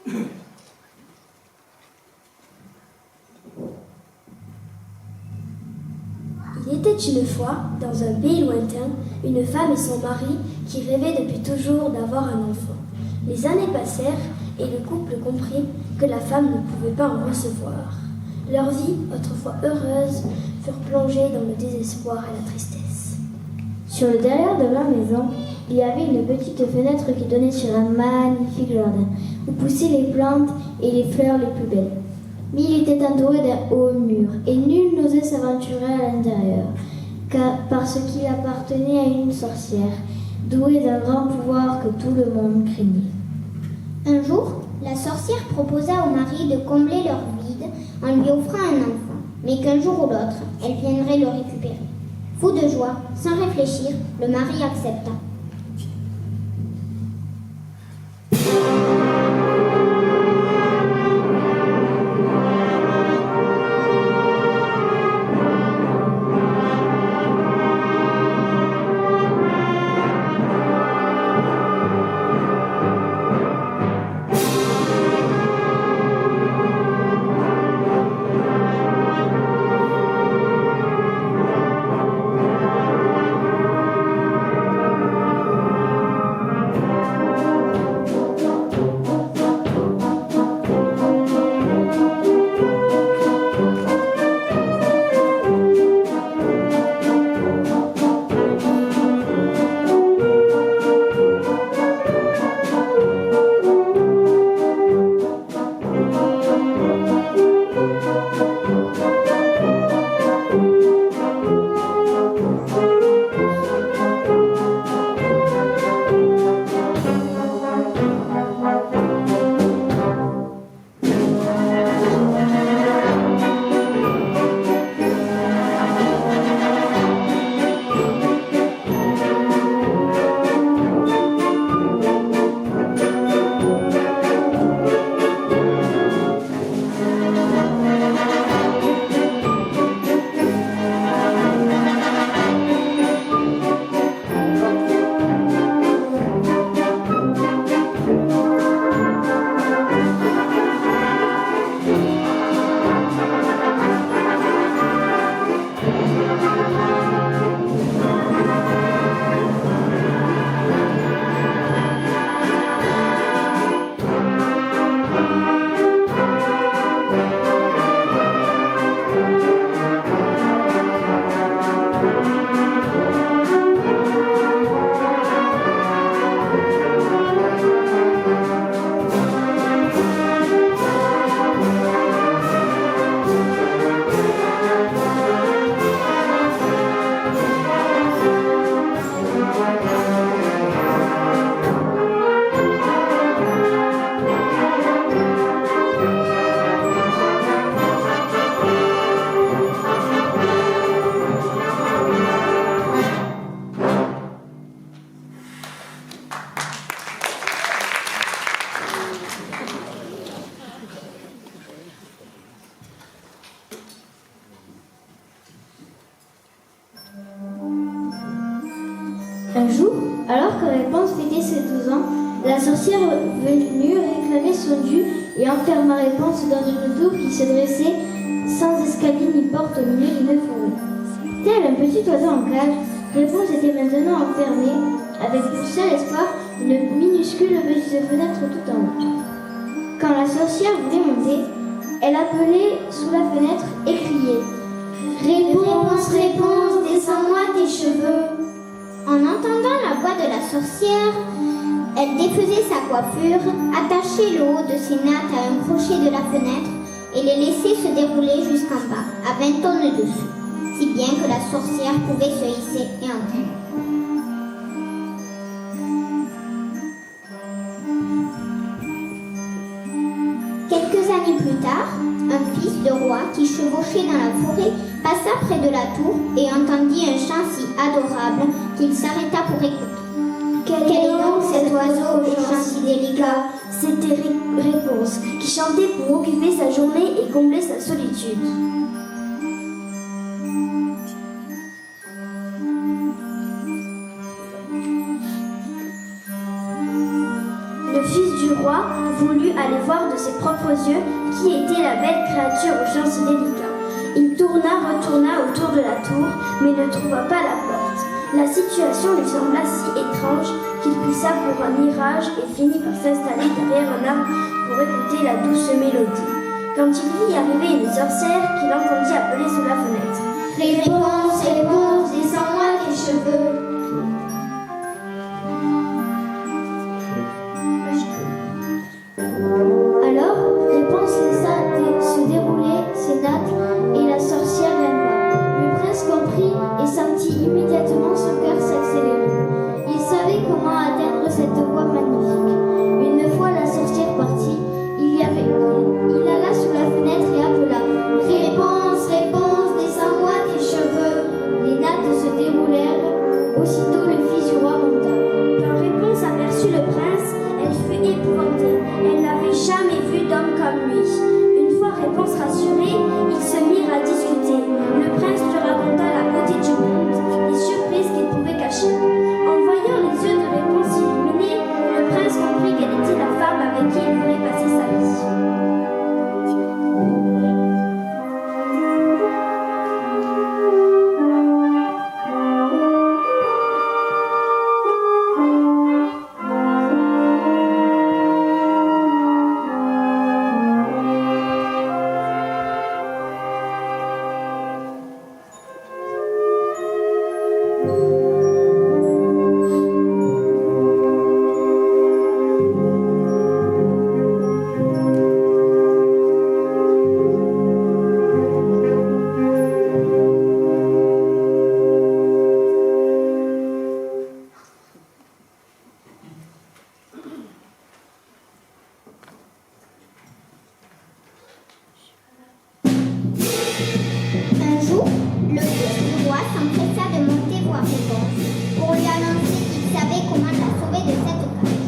Il était une fois, dans un pays lointain, une femme et son mari qui rêvaient depuis toujours d'avoir un enfant. Les années passèrent et le couple comprit que la femme ne pouvait pas en recevoir. Leurs vies, autrefois heureuses, furent plongées dans le désespoir et la tristesse. Sur le derrière de leur maison, il y avait une petite fenêtre qui donnait sur un magnifique jardin, où poussaient les plantes et les fleurs les plus belles. Mais il était entouré d'un haut mur, et nul n'osait s'aventurer à l'intérieur, parce qu'il appartenait à une sorcière, douée d'un grand pouvoir que tout le monde craignait. Un jour, la sorcière proposa au mari de combler leur vide en lui offrant un enfant, mais qu'un jour ou l'autre, elle viendrait le récupérer. Fou de joie, sans réfléchir, le mari accepta. Un jour, alors que Réponse fêtait ses 12 ans, la sorcière venue réclamait son dû et enferma Réponse dans une tour qui se dressait sans escalier ni porte au milieu d'une forêt. Tel un petit oiseau en cage, Réponse était maintenant enfermée, avec pour seul espoir une minuscule petite fenêtre tout en haut. Quand la sorcière voulait monter, elle appelait sous la fenêtre et criait « Réponse, réponse, descends-moi tes cheveux !» En entendant la voix de la sorcière, elle défaisait sa coiffure, attachait le haut de ses nattes à un crochet de la fenêtre et les laissait se dérouler jusqu'en bas, à 20 tonnes dessous, si bien que la sorcière pouvait se hisser et entrer. Quelques années plus tard, un fils de roi qui chevauchait dans la forêt passa près de la tour et entendit un chant si adorable qu'il s'arrêta pour écouter. Quel est donc cet oiseau au chant si délicat? C'était Réponse, qui chantait pour occuper sa journée et combler sa solitude. Le le fils du roi voulut aller voir de ses propres yeux qui était la belle créature aux chants si délicats. Il retourna autour de la tour, mais ne trouva pas la porte. La situation lui sembla si étrange qu'il prit ça pour un mirage et finit par s'installer derrière un arbre pour écouter la douce mélodie. Quand il vit arriver une sorcière qu'il entendit appeler sous la fenêtre. Réponse, réponse, descends-moi tes cheveux. Alors, Réponse laissa se dérouler ses nattes et la sorcière gagna. Le prince comprit et sentit immédiatement son cœur s'accélérer. Il savait comment atteindre cette voie magnifique. Une fois la sorcière partie, il alla sous la fenêtre et appela « Réponse, réponse, descends-moi tes cheveux !» Les nattes se déroulèrent. Aussitôt le fils du roi monta. Quand Réponse aperçut le prince, elle fut épouvantée. Elle n'avait jamais vu d'homme comme lui. Une fois Réponse rassurée, ils se mirent à discuter. Le prince lui raconta la beauté du monde, les surprises qu'il pouvait cacher. En voyant les yeux de Réponse illuminés, le prince comprit qu'elle était la femme avec qui il voulait passer sa vie. Un jour, le fils du roi s'empressa de monter voir Réponse pour lui annoncer qu'il savait comment la sauver de cette cage.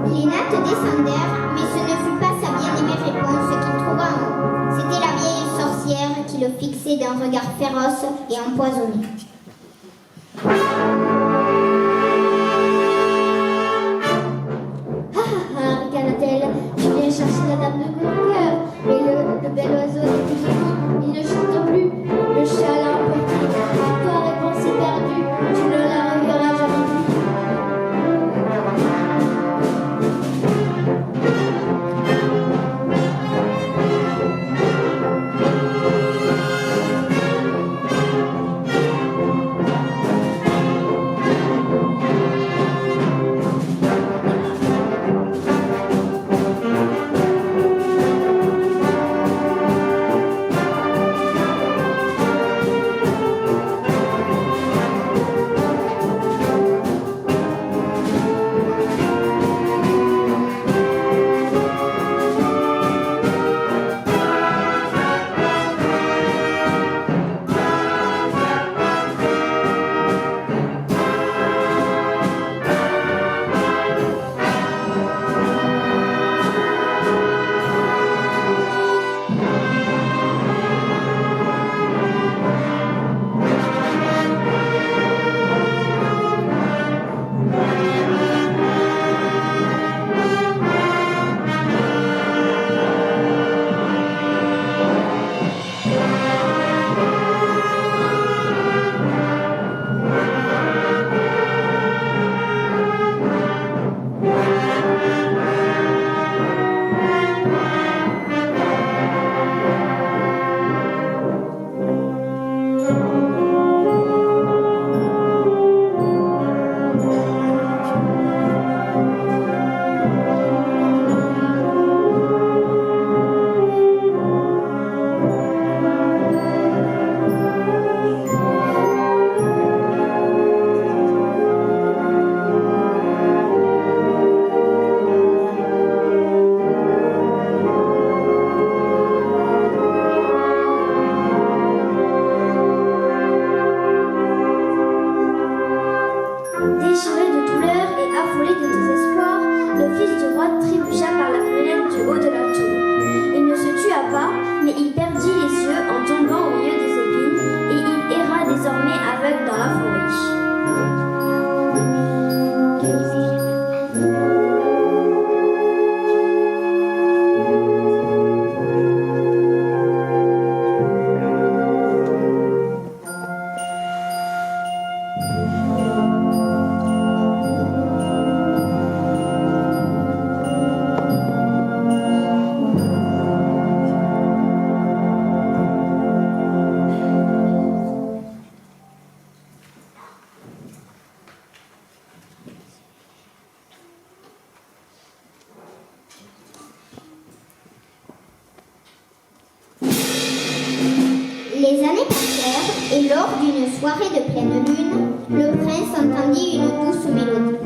Les nattes descendèrent, mais ce ne fut pas sa bien-aimée Réponse qu'il trouva en haut. C'était la vieille sorcière qui le fixait d'un regard féroce et empoisonné. Ricana-t-elle, tu viens chercher la dame de mon cœur. Mais le bel oiseau n'est plus au il ne chante plus. Le chat l'a emporté. Toi, Réponse est perdue, tu ne la reverras jamais plus. passèrent, et lors d'une soirée de pleine lune, le prince entendit une douce mélodie.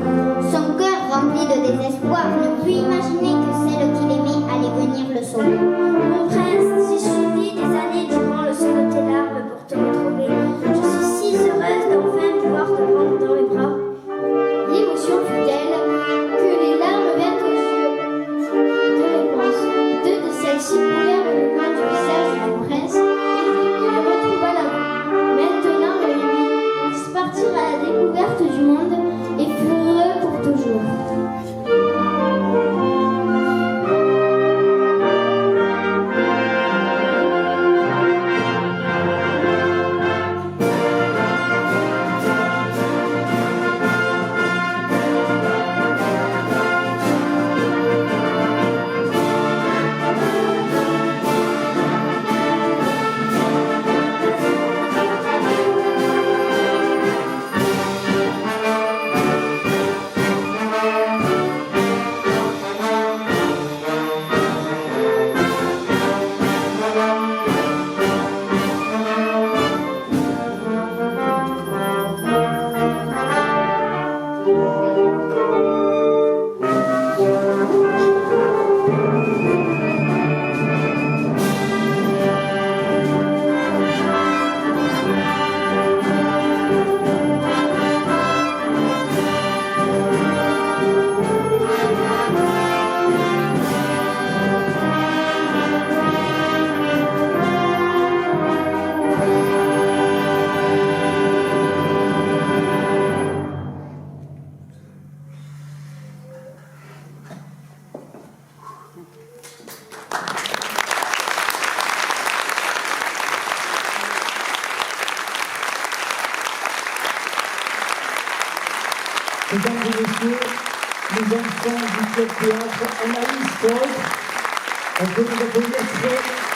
Son cœur rempli de désespoir ne put imaginer que celle qu'il aimait allait venir le sauver. Mon prince, j'ai suivi des années durant le son de tes larmes pour te retrouver. Je suis si heureuse d'enfin pouvoir te prendre dans les bras. L'émotion fut telle que les larmes vinrent aux yeux. De réponse, deux de celles-ci coulèrent le long du visage du prince et il retrouva la vue. Maintenant, ils partirent à la découverte du monde et furent heureux pour toujours. Mesdames et messieurs, les enfants du club théâtre Anaïs Foch, on peut les applaudir très